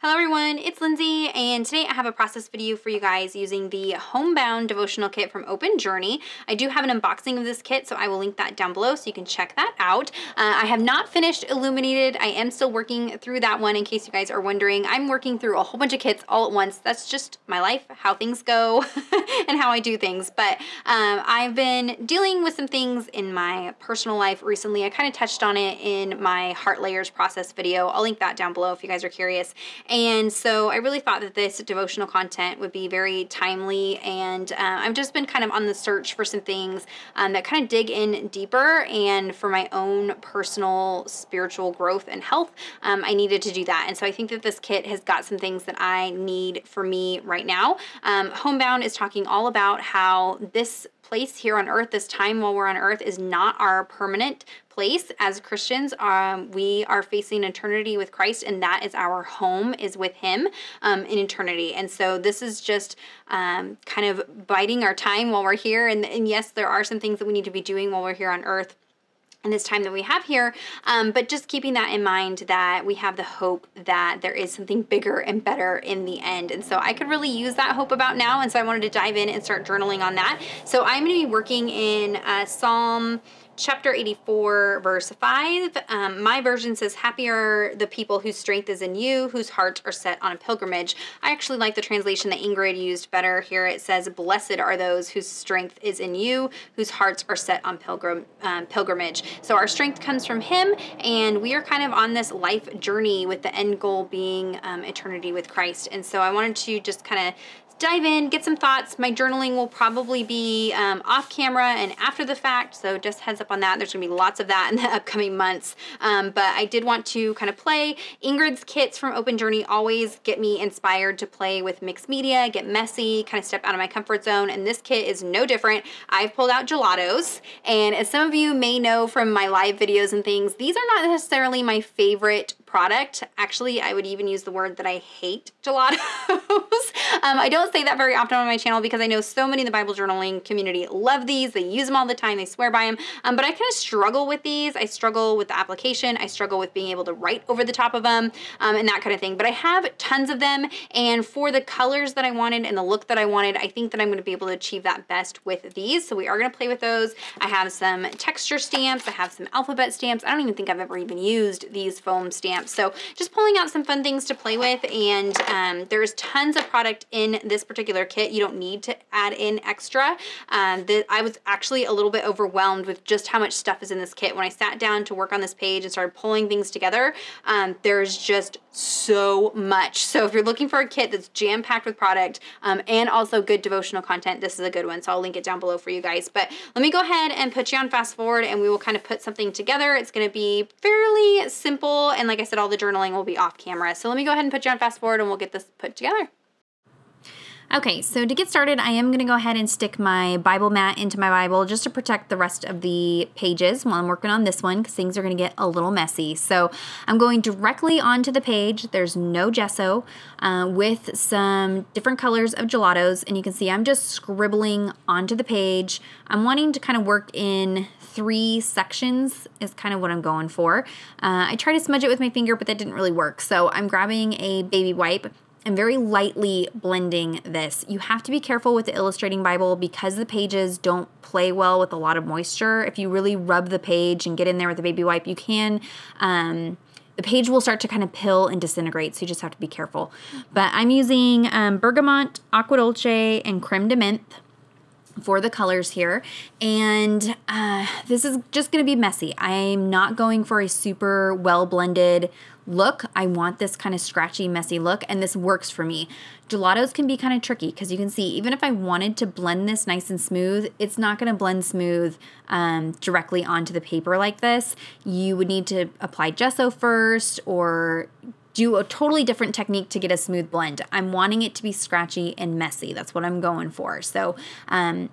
Hello everyone, it's Lindsay, and today I have a process video for you guys using the Homebound devotional kit from Open.Journey. I do have an unboxing of this kit, so I will link that down below so you can check that out. I have not finished Illuminated. I am still working through that one in case you guys are wondering. I'm working through a whole bunch of kits all at once. That's just my life, how things go, and how I do things. But I've been dealing with some things in my personal life recently. I kind of touched on it in my Heart Layers process video. I'll link that down below if you guys are curious. And so I really thought that this devotional content would be very timely, and I've just been kind of on the search for some things that kind of dig in deeper, and for my own personal spiritual growth and health, I needed to do that. And so I think that this kit has got some things that I need for me right now. Homebound is talking all about how this place here on earth, this time while we're on earth, is not our permanent place. As Christians, we are facing eternity with Christ, and that is our home, is with Him in eternity. And so this is just kind of biding our time while we're here. And yes, there are some things that we need to be doing while we're here on earth in this time that we have here, but just keeping that in mind, that we have the hope that there is something bigger and better in the end. And so I could really use that hope about now, and so I wanted to dive in and start journaling on that. So I'm going to be working in Psalm chapter 84, verse 5. My version says, "Happy are the people whose strength is in you, whose hearts are set on a pilgrimage." I actually like the translation that Ingrid used better here. It says, "Blessed are those whose strength is in you, whose hearts are set on pilgrimage." So our strength comes from Him, and we are kind of on this life journey with the end goal being eternity with Christ. And so I wanted to just kind of dive in, get some thoughts. My journaling will probably be off camera and after the fact, so just heads up on that. There's gonna be lots of that in the upcoming months. But I did want to kind of play. Ingrid's kits from Open.Journey always get me inspired to play with mixed media, get messy, kind of step out of my comfort zone, and this kit is no different. I've pulled out Gelatos, and as some of you may know from my live videos and things, these are not necessarily my favorite product. Actually, I would even use the word that I hate Gelatos. I don't say that very often on my channel because I know so many in the Bible journaling community love these. They use them all the time. They swear by them. But I kind of struggle with these. I struggle with the application. I struggle with being able to write over the top of them and that kind of thing. But I have tons of them. And for the colors that I wanted and the look that I wanted, I think that I'm going to be able to achieve that best with these. So we are going to play with those. I have some texture stamps. I have some alphabet stamps. I don't even think I've ever even used these foam stamps. So just pulling out some fun things to play with. And there's tons of product in this particular kit. You don't need to add in extra. I was actually a little bit overwhelmed with just how much stuff is in this kit. When I sat down to work on this page and started pulling things together, there's just so much. So if you're looking for a kit that's jam-packed with product and also good devotional content, this is a good one. So I'll link it down below for you guys. But let me go ahead and put you on fast forward, and we will kind of put something together. It's going to be fairly simple, and like I said, all the journaling will be off camera. So let me go ahead and put you on fast forward, and we'll get this put together. Okay, so to get started, I am going to go ahead and stick my Bible mat into my Bible just to protect the rest of the pages while I'm working on this one, because things are going to get a little messy. So I'm going directly onto the page. There's no gesso, with some different colors of Gelatos, and you can see I'm just scribbling onto the page. I'm wanting to kind of work in 3 sections is kind of what I'm going for. I tried to smudge it with my finger, but that didn't really work. So I'm grabbing a baby wipe and very lightly blending this. You have to be careful with the illustrating Bible because the pages don't play well with a lot of moisture. If you really rub the page and get in there with a baby wipe, you can, the page will start to kind of pill and disintegrate, so you just have to be careful. But I'm using Bergamot, Aqua Dolce, and Creme de Menthe for the colors here, and this is just going to be messy. I'm not going for a super well blended look. I want this kind of scratchy, messy look, and this works for me. Gelatos can be kind of tricky because you can see, even if I wanted to blend this nice and smooth, it's not going to blend smooth directly onto the paper like this. You would need to apply gesso first, or do a totally different technique to get a smooth blend. I'm wanting it to be scratchy and messy. That's what I'm going for. So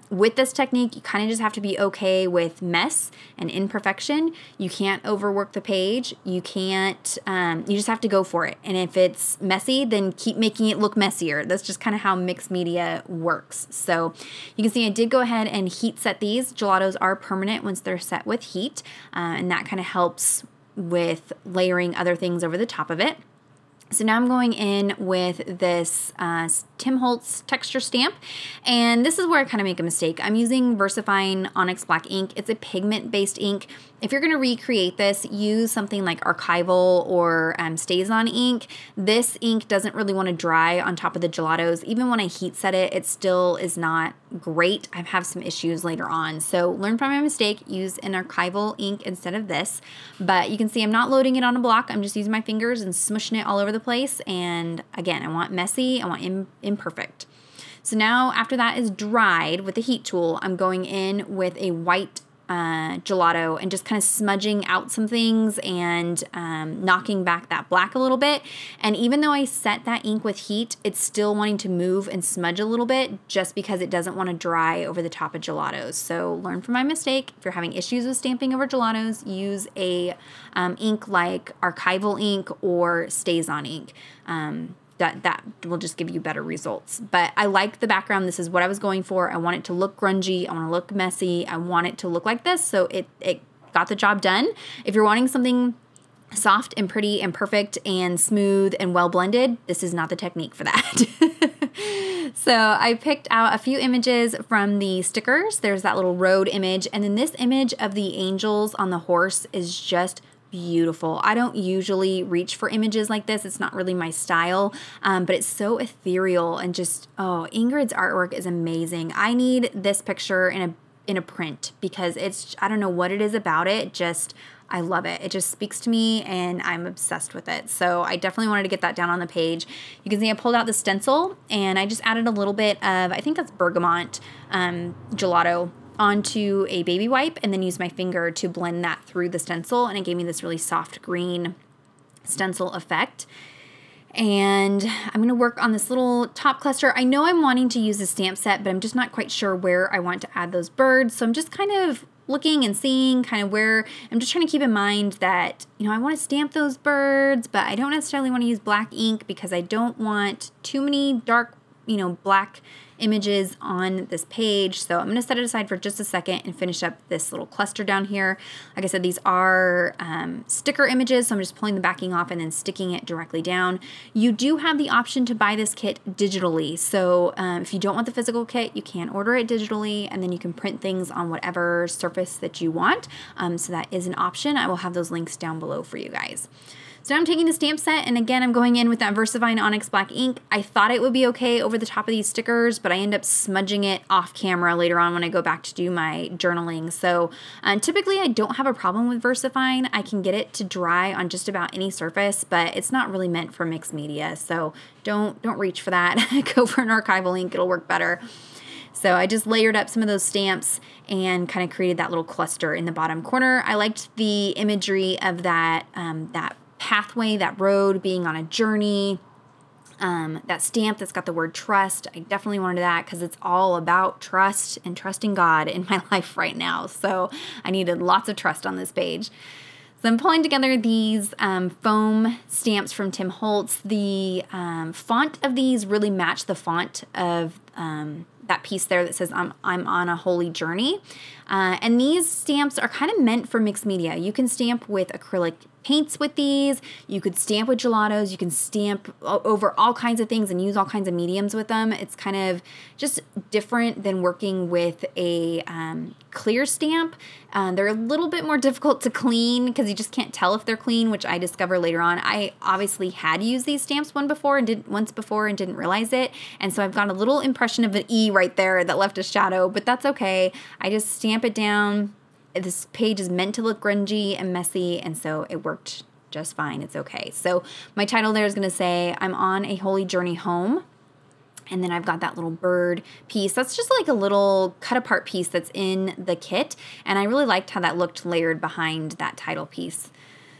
with this technique, you kind of just have to be okay with mess and imperfection. You can't overwork the page. You can't, you just have to go for it. And if it's messy, then keep making it look messier. That's just kind of how mixed media works. So you can see I did go ahead and heat set these. Gelatos are permanent once they're set with heat, and that kind of helps with layering other things over the top of it. So now I'm going in with this Tim Holtz texture stamp, and this is where I kind of make a mistake. I'm using VersaFine Onyx Black ink. It's a pigment-based ink. If you're going to recreate this, use something like Archival or STAIL ink. This ink doesn't really want to dry on top of the gelatos. Even when I heat set it, it still is not great. I have some issues later on. So learn from my mistake, use an Archival ink instead of this. But you can see I'm not loading it on a block. I'm just using my fingers and smushing it all over the place. And again, I want messy, I want imperfect. So now after that is dried with the heat tool, I'm going in with a white gelato and just kind of smudging out some things and knocking back that black a little bit. And even though I set that ink with heat, it's still wanting to move and smudge a little bit just because it doesn't want to dry over the top of gelatos. So learn from my mistake. If you're having issues with stamping over gelatos, use a ink like Archival ink or STAIL ink. That will just give you better results. But I like the background. This is what I was going for. I want it to look grungy. I want to look messy. I want it to look like this. So it got the job done. If you're wanting something soft and pretty and perfect and smooth and well blended, this is not the technique for that. So I picked out a few images from the stickers. There's that little road image. And then this image of the angels on the horse is just beautiful. I don't usually reach for images like this. It's not really my style, but it's so ethereal and just, oh, Ingrid's artwork is amazing. I need this picture in a print because it's, I don't know what it is about it, just, I love it. It just speaks to me and I'm obsessed with it. So I definitely wanted to get that down on the page. You can see I pulled out the stencil and I just added a little bit of, I think that's bergamot gelato onto a baby wipe and then use my finger to blend that through the stencil, and it gave me this really soft green stencil effect. And I'm going to work on this little top cluster. I know I'm wanting to use a stamp set, but I'm just not quite sure where I want to add those birds. So I'm just kind of looking and seeing kind of where, I'm just trying to keep in mind that, you know, I want to stamp those birds, but I don't necessarily want to use black ink because I don't want too many dark, you know, black images on this page. So I'm going to set it aside for just a second and finish up this little cluster down here. Like I said, these are sticker images, so I'm just pulling the backing off and then sticking it directly down. You do have the option to buy this kit digitally. So if you don't want the physical kit, you can order it digitally and then you can print things on whatever surface that you want. So that is an option. I will have those links down below for you guys. So now I'm taking the stamp set, and again, I'm going in with that VersaFine Onyx Black ink. I thought it would be okay over the top of these stickers, but I end up smudging it off camera later on when I go back to do my journaling. So typically I don't have a problem with VersaFine. I can get it to dry on just about any surface, but it's not really meant for mixed media. So don't reach for that. Go for an archival ink, it'll work better. So I just layered up some of those stamps and kind of created that little cluster in the bottom corner. I liked the imagery of that, that pathway, that road, being on a journey, that stamp that's got the word trust. I definitely wanted that because it's all about trust and trusting God in my life right now. So I needed lots of trust on this page. So I'm pulling together these foam stamps from Tim Holtz. The font of these really match the font of that piece there that says I'm on a holy journey. And these stamps are kind of meant for mixed media. You can stamp with acrylic paints with these. You could stamp with gelatos. You can stamp over all kinds of things and use all kinds of mediums with them. It's kind of just different than working with a clear stamp. They're a little bit more difficult to clean because you just can't tell if they're clean, which I discover later on. I obviously had used these stamps once before and didn't realize it. And so I've got a little impression of an E right there that left a shadow, but that's okay. I just stamp it down. This page is meant to look grungy and messy, and so it worked just fine. It's okay. So my title there is going to say, I'm on a holy journey home. And then I've got that little bird piece. That's just like a little cut apart piece that's in the kit. And I really liked how that looked layered behind that title piece.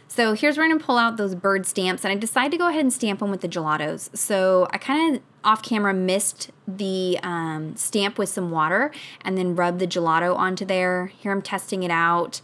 So here's where I'm going to pull out those bird stamps, and I decided to go ahead and stamp them with the gelatos. So I kind of off camera mist the stamp with some water and then rub the gelato onto there. Here I'm testing it out.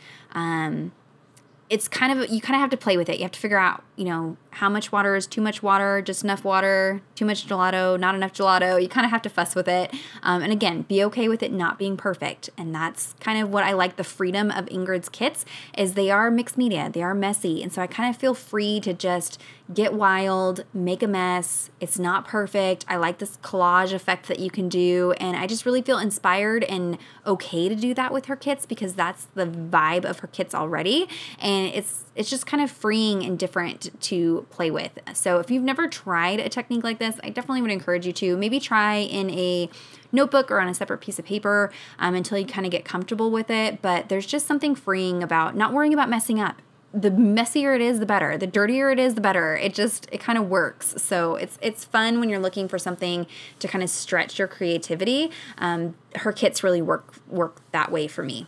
It's kind of, you kind of have to play with it. You have to figure out, you know, how much water is too much water, just enough water, too much gelato, not enough gelato. You kind of have to fuss with it. And again, be okay with it not being perfect. And that's kind of what I like the freedom of Ingrid's kits is they are mixed media. They are messy. And so I kind of feel free to just get wild, make a mess. It's not perfect. I like this collage effect that you can do. And I just really feel inspired and okay to do that with her kits because that's the vibe of her kits already. And it's just kind of freeing and different to play with. So if you've never tried a technique like this, I definitely would encourage you to maybe try in a notebook or on a separate piece of paper until you kind of get comfortable with it. But there's just something freeing about not worrying about messing up. The messier it is, the better. The dirtier it is, the better. It kind of works. So it's fun when you're looking for something to kind of stretch your creativity. Her kits really work that way for me.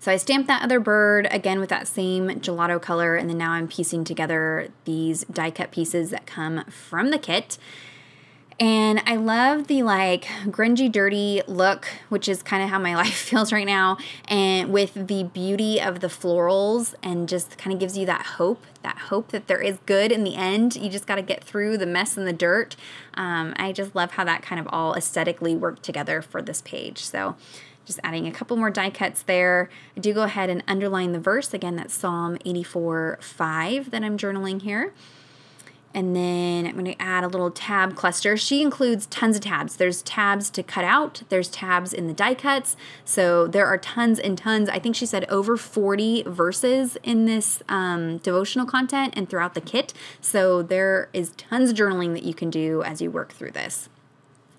So I stamped that other bird again with that same gelato color, and then now I'm piecing together these die cut pieces that come from the kit. And I love the like grungy, dirty look, which is kind of how my life feels right now. And with the beauty of the florals and just kind of gives you that hope that there is good in the end. You just got to get through the mess and the dirt. I just love how that kind of all aesthetically worked together for this page. So just adding a couple more die cuts there. I do go ahead and underline the verse. Again, that's Psalm 84:5 that I'm journaling here. And then I'm going to add a little tab cluster. She includes tons of tabs. There's tabs to cut out. There's tabs in the die cuts. So there are tons and tons. I think she said over 40 verses in this devotional content and throughout the kit. So there is tons of journaling that you can do as you work through this.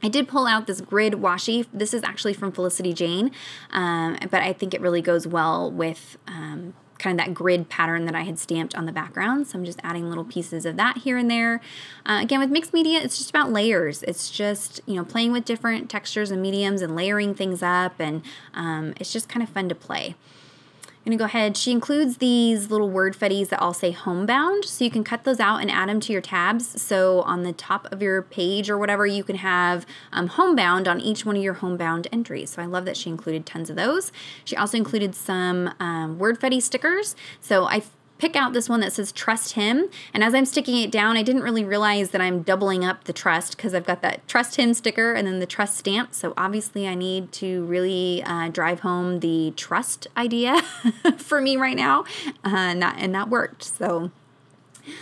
I did pull out this grid washi. This is actually from Felicity Jane, but I think it really goes well with kind of that grid pattern that I had stamped on the background. So I'm just adding little pieces of that here and there. Again, with mixed media, it's just about layers. It's just, you know, playing with different textures and mediums and layering things up, and it's just kind of fun to play. I'm going to go ahead. She includes these little word fetties that all say Homebound, so you can cut those out and add them to your tabs. So on the top of your page or whatever, you can have Homebound on each one of your Homebound entries. So I love that she included tons of those. She also included some word fetty stickers. So I pick out this one that says Trust Him, and as I'm sticking it down, I didn't really realize that I'm doubling up the trust because I've got that Trust Him sticker and then the trust stamp. So obviously I need to really drive home the trust idea for me right now, and that worked. So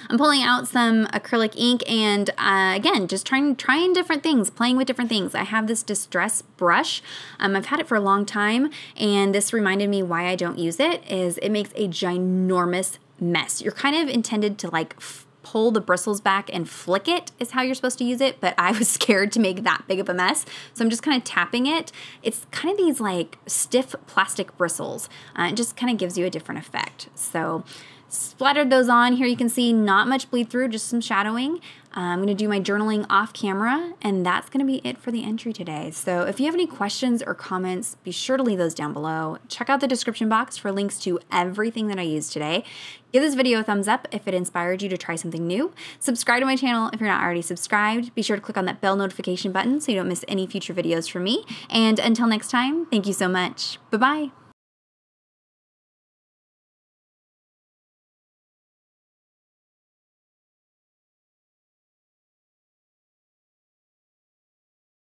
I'm pulling out some acrylic ink and again, just trying different things, playing with different things. I have this distress brush. I've had it for a long time, and this reminded me why I don't use it. Is it makes a ginormous mess. You're kind of intended to like pull the bristles back and flick it is how you're supposed to use it, but I was scared to make that big of a mess. So I'm just kind of tapping it. It's kind of these like stiff plastic bristles. It just kind of gives you a different effect. So splattered those on. Here you can see not much bleed through, just some shadowing. I'm going to do my journaling off camera, and that's going to be it for the entry today. So if you have any questions or comments, be sure to leave those down below. Check out the description box for links to everything that I used today. Give this video a thumbs up if it inspired you to try something new. Subscribe to my channel if you're not already subscribed. Be sure to click on that bell notification button so you don't miss any future videos from me. And until next time, thank you so much. Bye-bye.